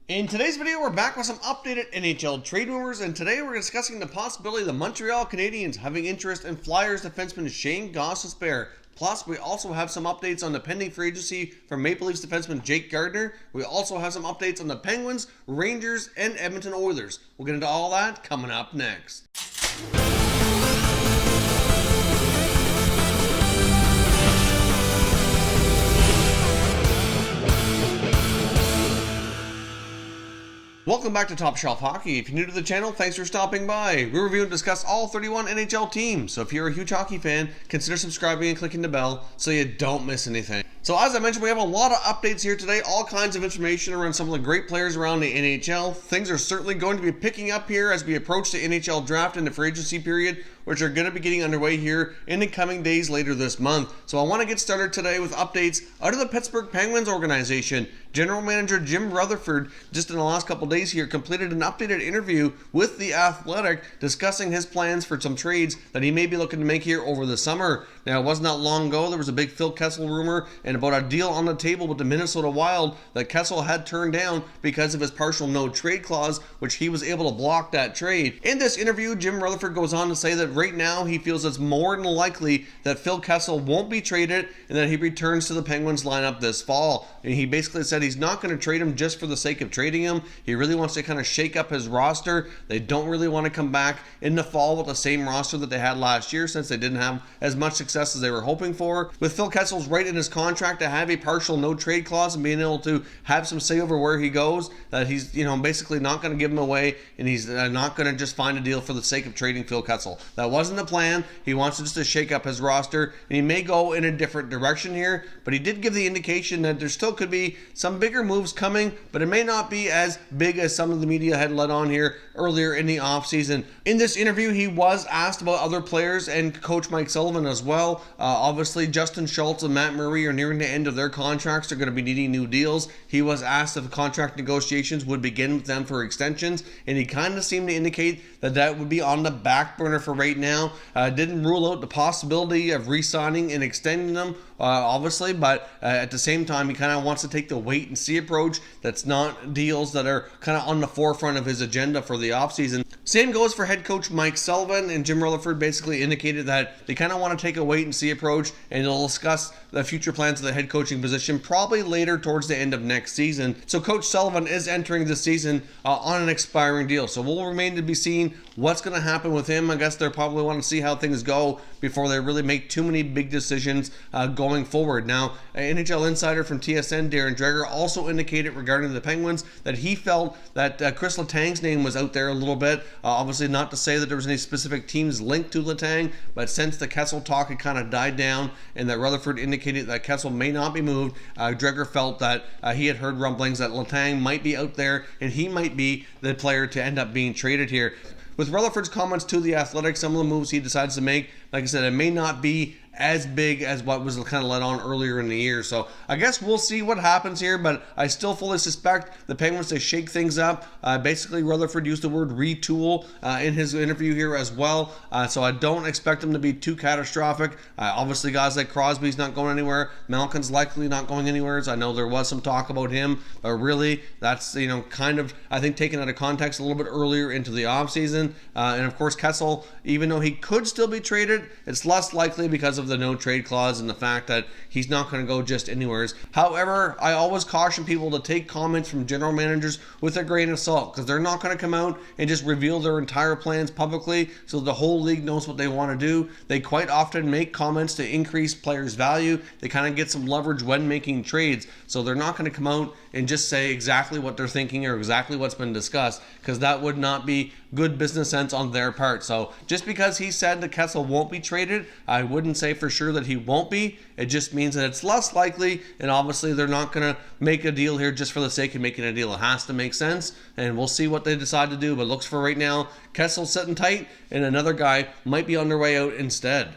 In today's video, we're back with some updated NHL trade rumors, and today we're discussing the possibility of the Montreal Canadiens having interest in Flyers defenseman Shayne Gostisbehere. Plus, we also have some updates on the pending free agency for Maple Leafs defenseman Jake Gardiner. We also have some updates on the Penguins, Rangers, and Edmonton Oilers. We'll get into all that coming up next. Welcome back to Top Shelf Hockey. If you're new to the channel, thanks for stopping by. We review and discuss all 31 NHL teams, so if you're a huge hockey fan, consider subscribing and clicking the bell so you don't miss anything. So as I mentioned, we have a lot of updates here today, all kinds of information around some of the great players around the NHL. Things are certainly going to be picking up here as we approach the NHL draft and the free agency period, which are going to be getting underway here in the coming days later this month. So I want to get started today with updates out of the Pittsburgh Penguins organization. General Manager Jim Rutherford, just in the last couple days here, completed an updated interview with The Athletic discussing his plans for some trades that he may be looking to make here over the summer. Now, it wasn't that long ago, there was a big Phil Kessel rumor and about a deal on the table with the Minnesota Wild that Kessel had turned down because of his partial no trade clause, which he was able to block that trade. In this interview, Jim Rutherford goes on to say that right now he feels it's more than likely that Phil Kessel won't be traded and that he returns to the Penguins lineup this fall. And he basically said he's not going to trade him just for the sake of trading him. He really wants to kind of shake up his roster. They don't really want to come back in the fall with the same roster that they had last year, since they didn't have as much success as they were hoping for. With Phil Kessel's right in his contract to have a partial no trade clause and being able to have some say over where he goes, that he's basically not going to give him away, and he's not going to just find a deal for the sake of trading Phil Kessel. That wasn't the plan. He wants just to shake up his roster, and he may go in a different direction here, but he did give the indication that there still could be some bigger moves coming, but it may not be as big as some of the media had let on here earlier in the offseason. In this interview, he was asked about other players and Coach Mike Sullivan as well. Obviously, Justin Schultz and Matt Murray are nearing the end of their contracts. They're going to be needing new deals. He was asked if contract negotiations would begin with them for extensions, and he kind of seemed to indicate that that would be on the back burner for right now. Didn't rule out the possibility of re-signing and extending them, obviously, but at the same time, he kind of wants to take the wait and see approach. That's not deals that are kind of on the forefront of his agenda for the offseason. Same goes for head coach Mike Sullivan, and Jim Rutherford basically indicated that they kind of want to take a wait and see approach, and they'll discuss the future plans of the head coaching position probably later towards the end of next season. So Coach Sullivan is entering the season on an expiring deal, so we'll remain to be seen what's going to happen with him. I guess they'll probably want to see how things go before they really make too many big decisions going forward. Now, NHL insider from TSN, Darren Dreger, also indicated regarding the Penguins that he felt that Kris Letang's name was out there a little bit. Obviously, not to say that there was any specific teams linked to Letang, but since the Kessel talk had kind of died down and that Rutherford indicated that Kessel may not be moved, Dreger felt that he had heard rumblings that Letang might be out there and he might be the player to end up being traded here. With Rutherford's comments to The Athletic, some of the moves he decides to make, like I said, it may not be as big as what was kind of let on earlier in the year. So I guess we'll see what happens here, but I still fully suspect the Penguins to shake things up. Basically, Rutherford used the word retool in his interview here as well. So I don't expect them to be too catastrophic. Obviously, guys like Crosby's not going anywhere. Malkin's likely not going anywhere. So I know there was some talk about him, but really that's, kind of, I think, taken out of context a little bit earlier into the offseason. And of course, Kessel, even though he could still be traded, it's less likely because of the no trade clause and the fact that he's not going to go just anywhere. However, I always caution people to take comments from general managers with a grain of salt, because they're not going to come out and just reveal their entire plans publicly so the whole league knows what they want to do. They quite often make comments to increase players' value. They kind of get some leverage when making trades, so they're not going to come out and just say exactly what they're thinking or exactly what's been discussed, because that would not be good business sense on their part. So just because he said that Kessel won't be traded, I wouldn't say for sure that he won't be. It just means that it's less likely, and obviously they're not going to make a deal here just for the sake of making a deal. It has to make sense, and we'll see what they decide to do. But looks for right now, Kessel's sitting tight, and another guy might be on their way out instead.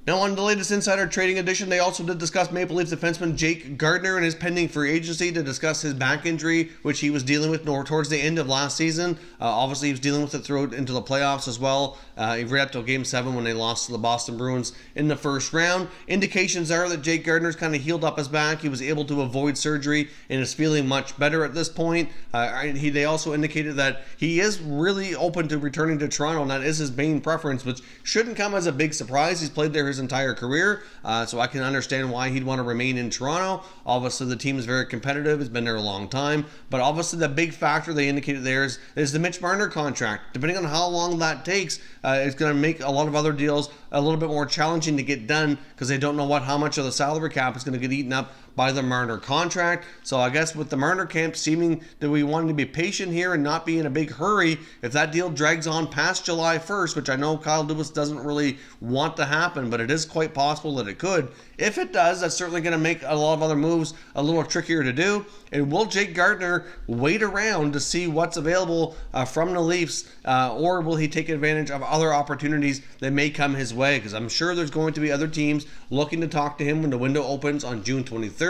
Now, on the latest Insider Trading edition, they also did discuss Maple Leafs defenseman Jake Gardiner and his pending free agency to discuss his back injury, which he was dealing with towards the end of last season. Obviously, he was dealing with it through into the playoffs as well, right up till Game 7 when they lost to the Boston Bruins in the first round. Indications are that Jake Gardiner's kind of healed up his back. He was able to avoid surgery and is feeling much better at this point. They also indicated that he is really open to returning to Toronto, and that is his main preference, which shouldn't come as a big surprise. He's played there his entire career, so I can understand why he'd want to remain in Toronto. Obviously, the team is very competitive. It's been there a long time, but obviously the big factor they indicated there is the Mitch Marner contract. Depending on how long that takes, it's going to make a lot of other deals a little bit more challenging to get done because they don't know how much of the salary cap is going to get eaten up by the Marner contract. So I guess with the Marner camp seeming that we wanted to be patient here and not be in a big hurry, if that deal drags on past July 1st, which I know Kyle Dubas doesn't really want to happen, but it is quite possible that it could. If it does, that's certainly going to make a lot of other moves a little trickier to do. And will Jake Gardiner wait around to see what's available from the Leafs, or will he take advantage of other opportunities that may come his way? Because I'm sure there's going to be other teams looking to talk to him when the window opens on June 23rd.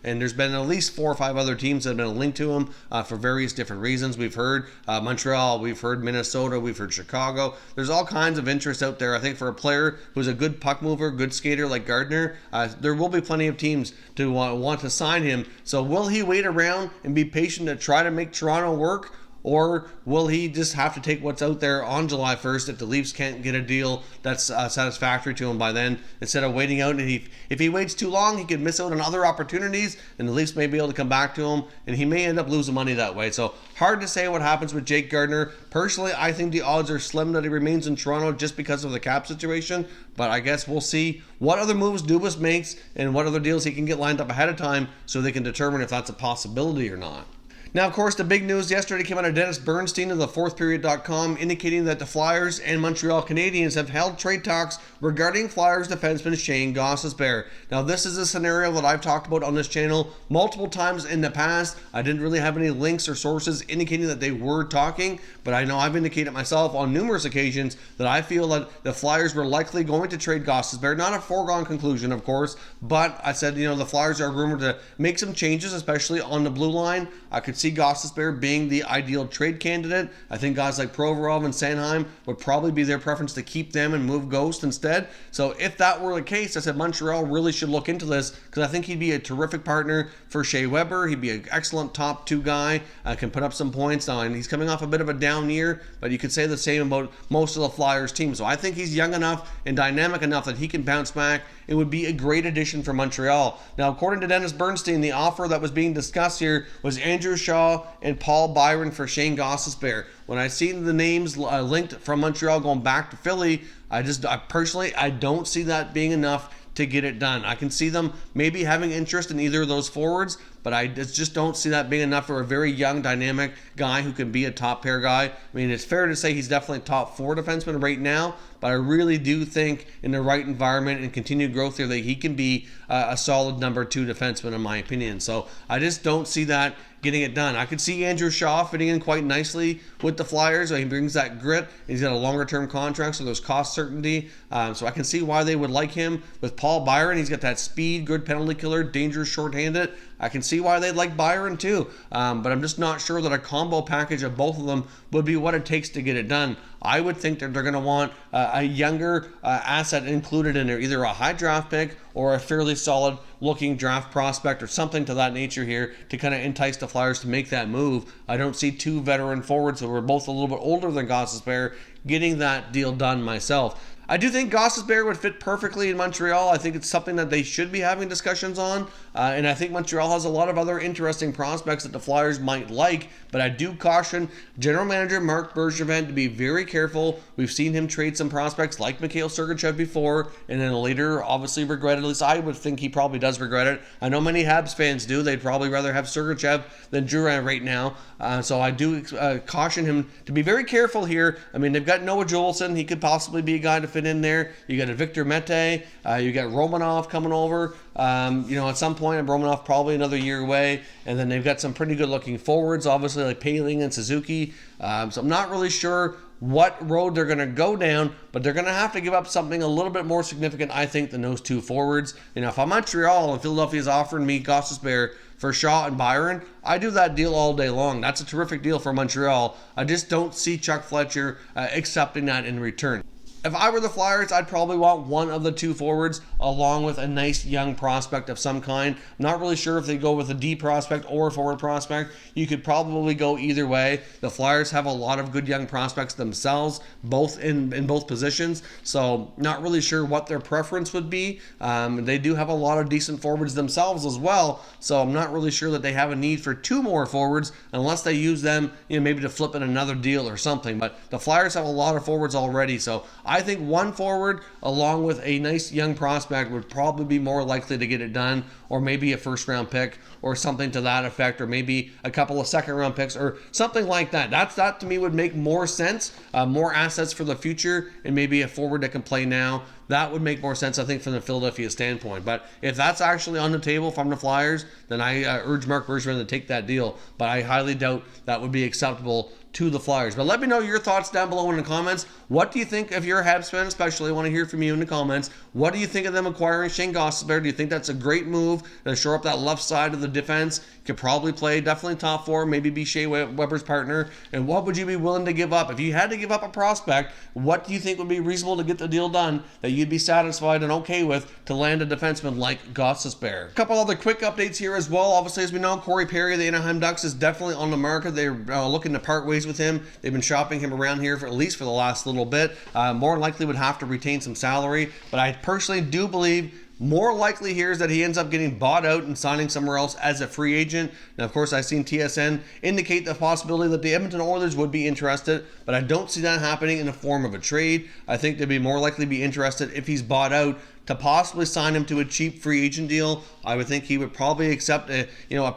And there's been at least 4 or 5 other teams that have been linked to him for various different reasons. We've heard Montreal, we've heard Minnesota, we've heard Chicago. There's all kinds of interest out there. I think for a player who's a good puck mover, good skater like Gardiner, there will be plenty of teams to want to sign him. So will he wait around and be patient to try to make Toronto work? Or will he just have to take what's out there on July 1st if the Leafs can't get a deal that's satisfactory to him by then, instead of waiting out? And if he waits too long, he could miss out on other opportunities, and the Leafs may be able to come back to him, and he may end up losing money that way. So hard to say what happens with Jake Gardiner. Personally, I think the odds are slim that he remains in Toronto just because of the cap situation, but I guess we'll see what other moves Dubas makes and what other deals he can get lined up ahead of time so they can determine if that's a possibility or not. Now, of course, the big news yesterday came out of Dennis Bernstein of the fourthperiod.com indicating that the Flyers and Montreal Canadiens have held trade talks regarding Flyers defenseman Shayne Gostisbehere. Now, this is a scenario that I've talked about on this channel multiple times in the past. I didn't really have any links or sources indicating that they were talking, but I know I've indicated myself on numerous occasions that I feel that the Flyers were likely going to trade Gostisbehere. Not a foregone conclusion, of course, but I said, the Flyers are rumored to make some changes, especially on the blue line. I could see Gostisbehere being the ideal trade candidate. I think guys like Provorov and Sanheim would probably be their preference to keep them and move Ghost instead. So if that were the case, I said Montreal really should look into this because I think he'd be a terrific partner for Shea Weber. He'd be an excellent top 2 guy, can put up some points now, and he's coming off a bit of a down year, but you could say the same about most of the Flyers team. So I think he's young enough and dynamic enough that he can bounce back. It would be a great addition for Montreal. Now, according to Dennis Bernstein, the offer that was being discussed here was Andrew Shaw and Paul Byron for Shayne Gostisbehere. When I seen the names linked from Montreal going back to Philly, I personally don't see that being enough to get it done. I can see them maybe having interest in either of those forwards, but I just don't see that being enough for a very young, dynamic guy who can be a top pair guy. I mean, it's fair to say he's definitely top 4 defenseman right now, but I really do think in the right environment and continued growth here that he can be a solid number 2 defenseman in my opinion. So I just don't see that getting it done. I could see Andrew Shaw fitting in quite nicely with the Flyers. He brings that grit. He's got a longer term contract, so there's cost certainty. So I can see why they would like him. With Paul Byron, he's got that speed, good penalty killer, dangerous shorthanded. I can see why they'd like Byron too, but I'm just not sure that a combo package of both of them would be what it takes to get it done. I would think that they're going to want a younger asset included in there, either a high draft pick or a fairly solid looking draft prospect or something to that nature here to kind of entice the Flyers to make that move. I don't see 2 veteran forwards who are both a little bit older than Gostisbehere getting that deal done myself. I do think Gostisbehere would fit perfectly in Montreal. I think it's something that they should be having discussions on. And I think Montreal has a lot of other interesting prospects that the Flyers might like. But I do caution General Manager Marc Bergevin to be very careful. We've seen him trade some prospects like Mikhail Sergachev before, and then later obviously regret it. At least I would think he probably does regret it. I know many Habs fans do. They'd probably rather have Sergachev than Drouin right now. So I do caution him to be very careful here. I mean, they've got Noah Joelson. He could possibly be a guy to fit in there. You got a Victor Mete. You got Romanov coming over. At some point, Romanov probably another year away. And then they've got some pretty good looking forwards, obviously like Paling and Suzuki. So I'm not really sure what road they're going to go down, but they're going to have to give up something a little bit more significant, I think, than those two forwards. If I'm Montreal and Philadelphia is offering me Gostisbehere for Shaw and Byron, I do that deal all day long. That's a terrific deal for Montreal. I just don't see Chuck Fletcher accepting that in return. If I were the Flyers, I'd probably want one of the two forwards along with a nice young prospect of some kind. I'm not really sure if they go with a D prospect or a forward prospect. You could probably go either way. The Flyers have a lot of good young prospects themselves, both in both positions, so not really sure what their preference would be. They do have a lot of decent forwards themselves as well, so I'm not really sure that they have a need for two more forwards unless they use them, maybe to flip in another deal or something. But the Flyers have a lot of forwards already, so I think one forward along with a nice young prospect would probably be more likely to get it done, or maybe a first round pick or something to that effect, or maybe a couple of second round picks or something like that. That to me would make more sense, more assets for the future, and maybe a forward that can play now. That would make more sense, I think, from the Philadelphia standpoint. But if that's actually on the table from the Flyers, then I urge Marc Bergevin to take that deal. But I highly doubt that would be acceptable to the Flyers. But let me know your thoughts down below in the comments. What do you think, if you're a Habs fan especially? I want to hear from you in the comments. What do you think of them acquiring Shayne Gostisbehere? Do you think that's a great move to shore up that left side of the defense? Could probably play definitely top four, maybe be Shea Weber's partner. And what would you be willing to give up? If you had to give up a prospect, what do you think would be reasonable to get the deal done that you'd be satisfied and okay with to land a defenseman like Gostisbehere? A couple other quick updates here as well. Obviously, as we know, Corey Perry of the Anaheim Ducks is definitely on the market. They're looking to part ways with him. They've been shopping him around here for at least for the last little bit. More likely would have to retain some salary, but I personally do believe more likely here is that he ends up getting bought out and signing somewhere else as a free agent. Now, of course, I've seen Chiasson indicate the possibility that the Edmonton Oilers would be interested, but I don't see that happening in the form of a trade. I think they'd be more likely to be interested if he's bought out to possibly sign him to a cheap free agent deal. I would think he would probably accept a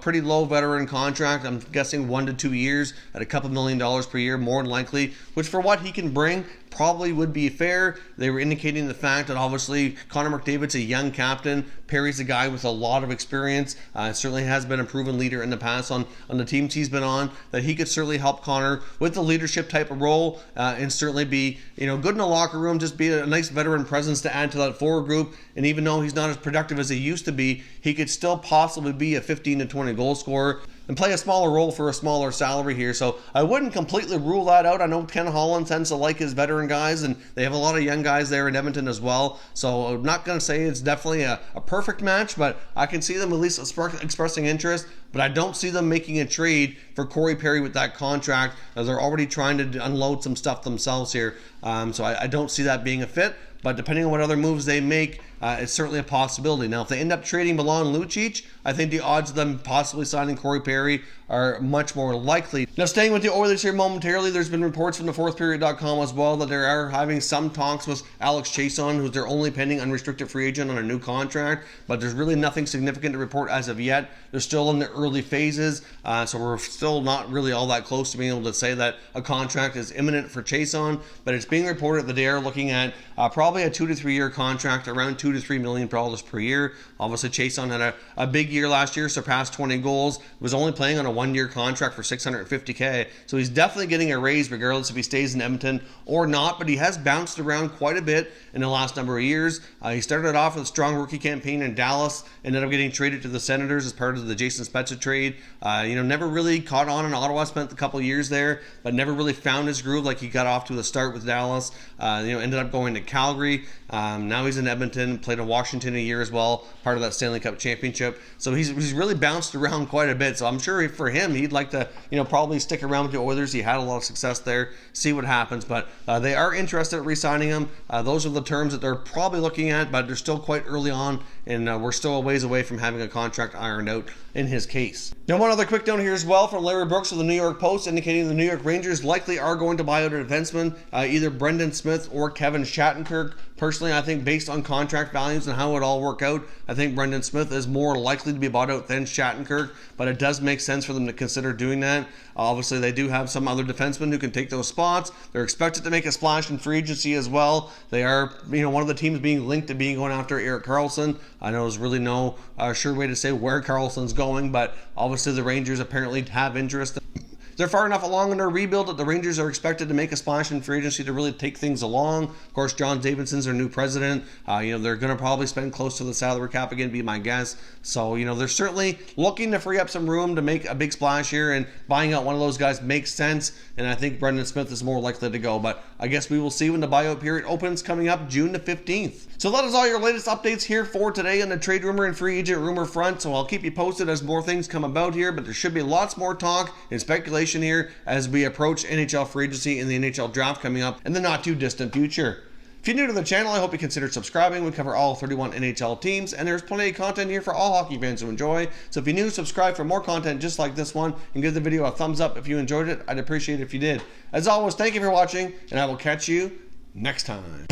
pretty low veteran contract. I'm guessing 1 to 2 years at a couple $1 million per year, more than likely, which for what he can bring probably would be fair. They were indicating the fact that obviously Connor McDavid's a young captain. Perry's a guy with a lot of experience. Certainly has been a proven leader in the past on the teams he's been on, that he could certainly help Connor with the leadership type of role and certainly be good in the locker room, just be a nice veteran presence to add to that forward group. And even though he's not as productive as he used to be, he could still possibly be a 15 to 20 goal scorer and play a smaller role for a smaller salary here. So I wouldn't completely rule that out. I know Ken Holland tends to like his veteran guys, and they have a lot of young guys there in Edmonton as well. So I'm not going to say it's definitely a perfect match, but I can see them at least expressing interest. But I don't see them making a trade for Corey Perry with that contract, as they're already trying to unload some stuff themselves here. So I don't see that being a fit. But depending on what other moves they make, it's certainly a possibility. Now, if they end up trading Milan Lucic, I think the odds of them possibly signing Corey Perry are much more likely. Now, staying with the Oilers here momentarily, there's been reports from the fourthperiod.com as well that they are having some talks with Alex Chiasson, who's their only pending unrestricted free agent on a new contract, but there's really nothing significant to report as of yet. They're still in the early phases, so we're still not really all that close to being able to say that a contract is imminent for Chiasson, but it's being reported that they are looking at probably a 2 to 3 year contract, around $2 to $3 million per year. Obviously, Chiasson had a big year last year, surpassed 20 goals, was only playing on a 1 year contract for $650K, so he's definitely getting a raise regardless if he stays in Edmonton or not, but he has bounced around quite a bit in the last number of years. He started off with a strong rookie campaign in Dallas, ended up getting traded to the Senators as part of the Jason Spezza trade. Never really caught on in Ottawa, spent a couple years there, but never really found his groove like he got off to a start with Dallas. Ended up going to Calgary. Now he's in Edmonton, played in Washington a year as well, part of that Stanley Cup championship. So he's really bounced around quite a bit. So I'm sure for him, he'd like to, probably stick around with the Oilers. He had a lot of success there, see what happens. But they are interested in re-signing him. Those are the terms that they're probably looking at, but they're still quite early on, and we're still a ways away from having a contract ironed out in his case. Now, one other quick note here as well from Larry Brooks of the New York Post, indicating the New York Rangers likely are going to buy out a defenseman, either Brendan Smith or Kevin Shattenkirk. Personally, I think based on contract values and how it all work out, I think Brendan Smith is more likely to be bought out than Shattenkirk, but it does make sense for them to consider doing that. Obviously, they do have some other defensemen who can take those spots. They're expected to make a splash in free agency as well. They are, one of the teams being linked to being going after Erik Karlsson. I know there's really no sure way to say where Karlsson's going, but obviously the Rangers apparently have interest They're far enough along in their rebuild that the Rangers are expected to make a splash in free agency to really take things along. Of course, John Davidson's their new president. They're going to probably spend close to the salary cap again, be my guess. So, they're certainly looking to free up some room to make a big splash here, and buying out one of those guys makes sense. And I think Brendan Smith is more likely to go. But I guess we will see when the buyout period opens coming up June the 15th. So that is all your latest updates here for today on the trade rumor and free agent rumor front. So I'll keep you posted as more things come about here, but there should be lots more talk and speculation here as we approach NHL free agency and the NHL draft coming up in the not too distant future. If you're new to the channel, I hope you consider subscribing. We cover all 31 NHL teams, and there's plenty of content here for all hockey fans to enjoy. So if you're new, subscribe for more content just like this one, and give the video a thumbs up if you enjoyed it. I'd appreciate it if you did. As always, thank you for watching, and I will catch you next time.